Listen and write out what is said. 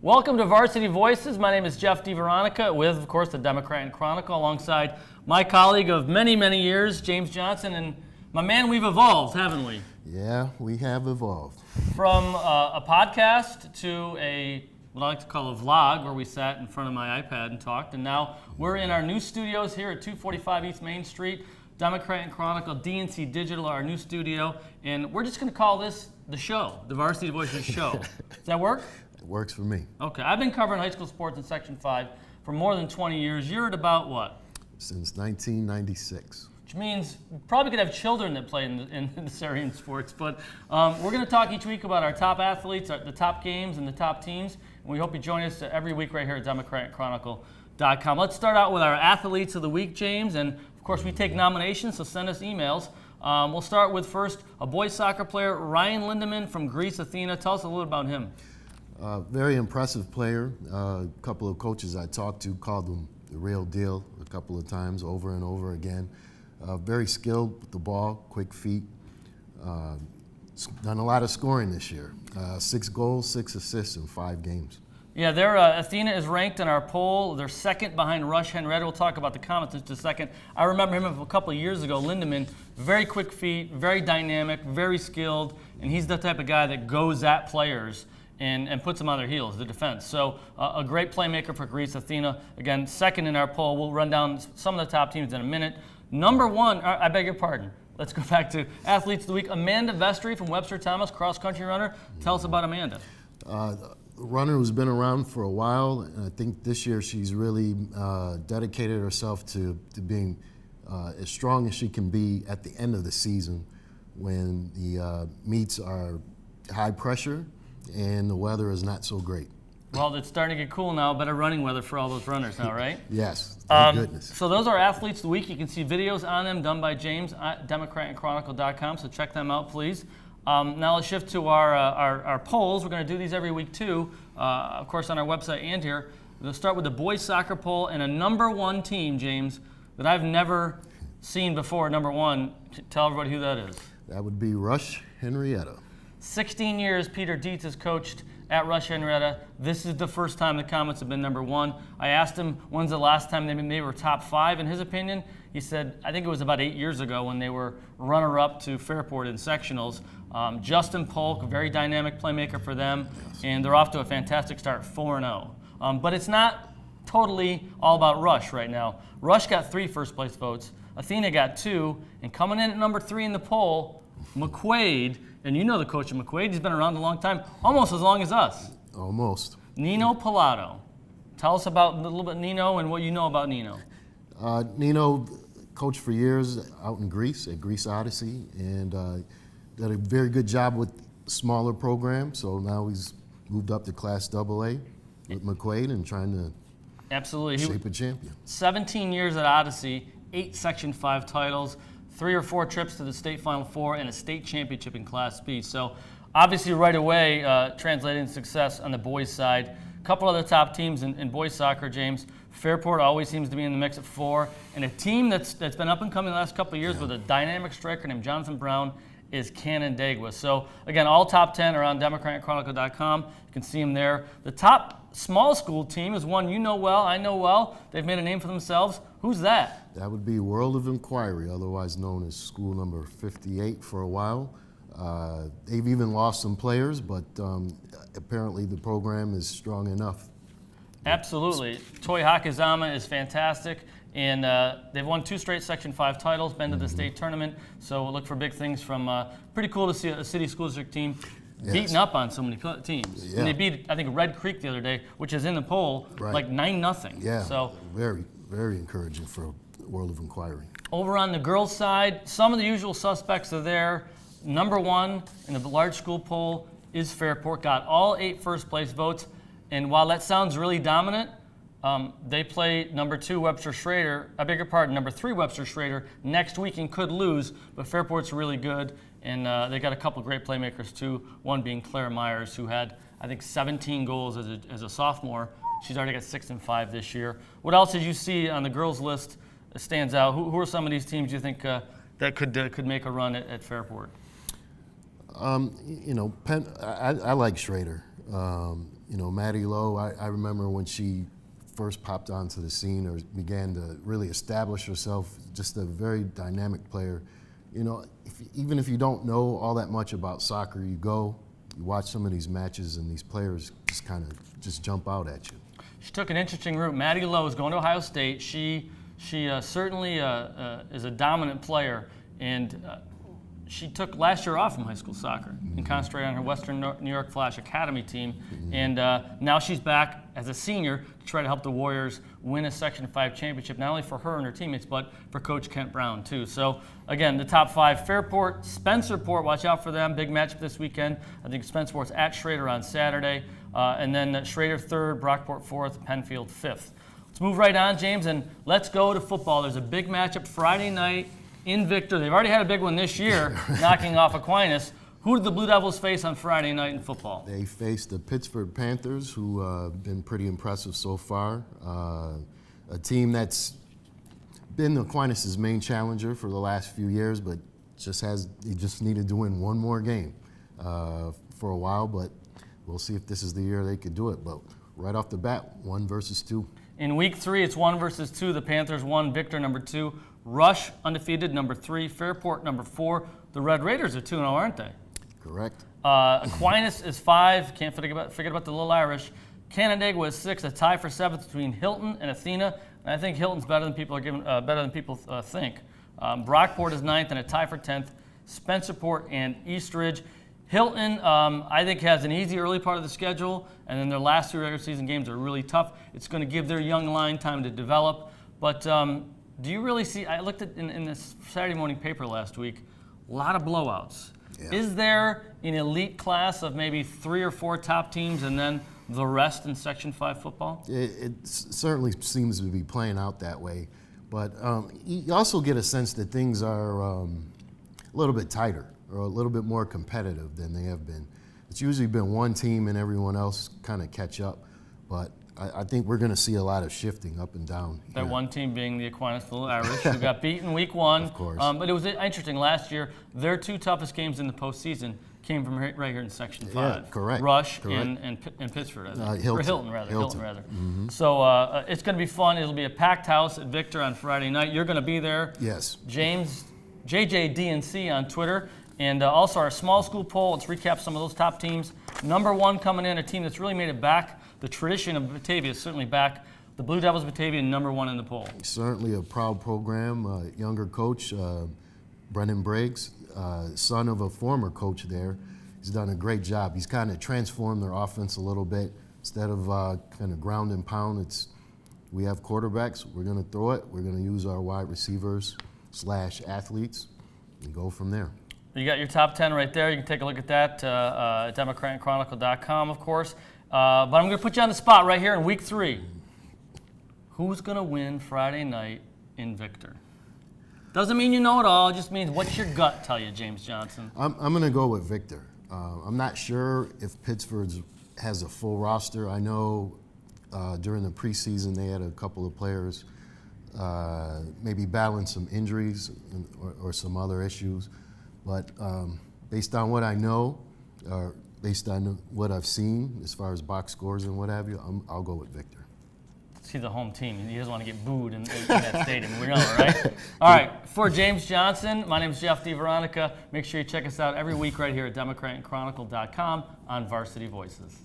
Welcome to Varsity Voices. My name is Jeff DiVeronica with, of course, the Democrat and Chronicle, alongside my colleague of many, many years, James Johnson. And my man, we've evolved, haven't we? Yeah, we have evolved. From a podcast to what I like to call a vlog, where we sat in front of my iPad and talked. And now we're in our new studios here at 245 East Main Street. Democrat and Chronicle, DNC Digital, our new studio. And we're just going to call this the show, the Varsity Voices show. Does that work? It works for me. Okay, I've been covering high school sports in Section 5 for more than 20 years. You're at about what? Since 1996. Which means we probably could have children that play in this area in sports. But we're going to talk each week about our top athletes, the top games, and the top teams. And we hope you join us every week right here at DemocratChronicle.com. Let's start out with our athletes of the week, James. And of course, we take nominations, so send us emails. We'll start with first a boys soccer player, Ryan Lindemann from Greece, Athena. Tell us a little about him. Very impressive player. A couple of coaches I talked to called him the real deal a couple of times, over and over again. Very skilled with the ball, quick feet. Done a lot of scoring this year. 6 goals, 6 assists in 5 games. Yeah, Athena is ranked in our poll. They're second behind Rush Henrietta. We'll talk about the comments in just a second. I remember him a couple of years ago, Lindemann. Very quick feet, very dynamic, very skilled, and he's the type of guy that goes at players and puts them on their heels, the defense. So a great playmaker for Greece. Athena, again, second in our poll. We'll run down some of the top teams in a minute. Number one, I beg your pardon. Let's go back to Athletes of the Week. Amanda Vestry from Webster Thomas, cross-country runner. Tell us about Amanda. Runner who's been around for a while, and I think this year she's really dedicated herself to being as strong as she can be at the end of the season when the meets are high pressure and the weather is not so great. Well, it's starting to get cool now. Better running weather for all those runners now, right? Yes, thank goodness. So those are Athletes of the Week. You can see videos on them done by James at DemocratandChronicle.com, so check them out, please. Now let's shift to our polls. We're going to do these every week, too, of course, on our website and here. We'll start with the boys soccer poll and a number one team, James, that I've never seen before, number one. Tell everybody who that is. That would be Rush Henrietta. 16 years Peter Dietz has coached at Rush Henrietta. This is the first time the Comets have been number one. I asked him when's the last time they were top 5 in his opinion. He said, I think it was about 8 years ago when they were runner-up to Fairport in sectionals. Justin Polk, a very dynamic playmaker for them, and they're off to a fantastic start, 4-0. But it's not totally all about Rush right now. Rush got 3 first-place votes. Athena got 2, and coming in at number 3 in the poll, McQuaid. And you know the coach of McQuaid. He's been around a long time, almost as long as us. Almost. Nino Pilato. Tell us about a little bit Nino and what you know about Nino. Nino coached for years out in Greece at Greece Odyssey and did a very good job with smaller programs. So now he's moved up to Class AA with McQuaid and trying to shape a champion. 17 years at Odyssey, 8 Section 5 titles. 3 or 4 trips to the state Final Four and a state championship in Class B. So obviously right away translating success on the boys side. A couple other top teams in boys soccer, James. Fairport always seems to be in the mix at 4. And a team that's been up and coming the last couple of years with a dynamic striker named Jonathan Brown is Canandaigua. So again, all top 10 are on DemocratandChronicle.com. You can see them there. The top small school team is one you know well, I know well. They've made a name for themselves. Who's that? That would be World of Inquiry, otherwise known as school number 58 for a while. They've even lost some players, but apparently the program is strong enough. Absolutely. Toi Hakizama is fantastic, and they've won 2 straight Section 5 titles, been to the state tournament, so we'll look for big things from pretty cool to see a city school district team beating up on so many teams. Yeah. And they beat, I think, Red Creek the other day, which is in the poll, like 9-0. Yeah, so very, very encouraging for World of Inquiry. Over on the girls' side, some of the usual suspects are there. Number 1 in the large school poll is Fairport, got all 8 first-place votes. And while that sounds really dominant, they play number 2 Webster Schrader, I beg your pardon, number 3 Webster Schrader next week and could lose, but Fairport's really good. And they got a couple great playmakers too, one being Claire Myers, who had, I think, 17 goals as a sophomore. She's already got 6 and 5 this year. What else did you see on the girls' list that stands out? Who are some of these teams you think that could make a run at Fairport? I like Schrader. Maddie Lowe, I remember when she first popped onto the scene or began to really establish herself, just a very dynamic player. Even if you don't know all that much about soccer, you watch some of these matches and these players just kind of just jump out at you. She took an interesting route. Maddie Lowe is going to Ohio State. She certainly is a dominant player, and she took last year off from high school soccer and concentrated on her Western New York Flash Academy team. And now she's back as a senior to try to help the Warriors win a Section 5 championship, not only for her and her teammates, but for Coach Kent Brown, too. So, again, the top 5, Fairport, Spencerport, watch out for them. Big matchup this weekend. I think Spencerport's at Schrader on Saturday. And then Schrader 3rd, Brockport 4th, Penfield 5th. Let's move right on, James, and let's go to football. There's a big matchup Friday night in Victor. They've already had a big one this year, knocking off Aquinas. Who did the Blue Devils face on Friday night in football? They faced the Pittsburgh Panthers, who have been pretty impressive so far. A team that's been Aquinas' main challenger for the last few years, but he just needed to win one more game for a while. But we'll see if this is the year they could do it. But right off the bat, 1 versus 2. In week 3, it's 1 versus 2. The Panthers won. Victor number 2. Rush undefeated number 3. Fairport number 4. The Red Raiders are 2-0, aren't they? Correct. Aquinas is 5. Can't forget about the Little Irish. Canandaigua is 6. A tie for 7th between Hilton and Athena. And I think Hilton's better than people think. Brockport is 9th and a tie for 10th. Spencerport and Eastridge. Hilton, I think, has an easy early part of the schedule, and then their last 2 regular season games are really tough. It's going to give their young line time to develop. But do you really see? I looked at in this Saturday morning paper last week, a lot of blowouts. Yeah. Is there an elite class of maybe 3 or 4 top teams, and then the rest in Section 5 football? It certainly seems to be playing out that way, but you also get a sense that things are a little bit tighter or a little bit more competitive than they have been. It's usually been one team and everyone else kind of catch up, but I think we're going to see a lot of shifting up and down. That one team being the Aquinas Little Irish, who got beaten week 1. Of course. But it was interesting. Last year, their 2 toughest games in the postseason came from right here in Section 5. Yeah, correct. Rush correct. And Pittsburgh, Hilton. Hilton. Mm-hmm. So it's going to be fun. It'll be a packed house at Victor on Friday night. You're going to be there. Yes. James, JJDNC on Twitter. And also our small school poll. Let's recap some of those top teams. Number 1 coming in, a team that's really made it back. The tradition of Batavia is certainly back. The Blue Devils Batavia, number 1 in the poll. Certainly a proud program. Younger coach, Brendan Briggs, son of a former coach there. He's done a great job. He's kind of transformed their offense a little bit. Instead of kind of ground and pound, we have quarterbacks. We're going to throw it. We're going to use our wide receivers / athletes and go from there. You got your top 10 right there. You can take a look at that at DemocratandChronicle.com, of course. But I'm going to put you on the spot right here in week 3. Who's going to win Friday night in Victor? Doesn't mean you know it all. It just means what's your gut tell you, James Johnson? I'm going to go with Victor. I'm not sure if Pittsburgh has a full roster. I know during the preseason they had a couple of players maybe battling some injuries or some other issues. But based on what I know, based on what I've seen as far as box scores and what have you, I'll go with Victor. He's a home team. He doesn't want to get booed in that stadium. We know, right? All right. For James Johnson, my name is Jeff DiVeronica. Make sure you check us out every week right here at DemocratandChronicle.com on Varsity Voices.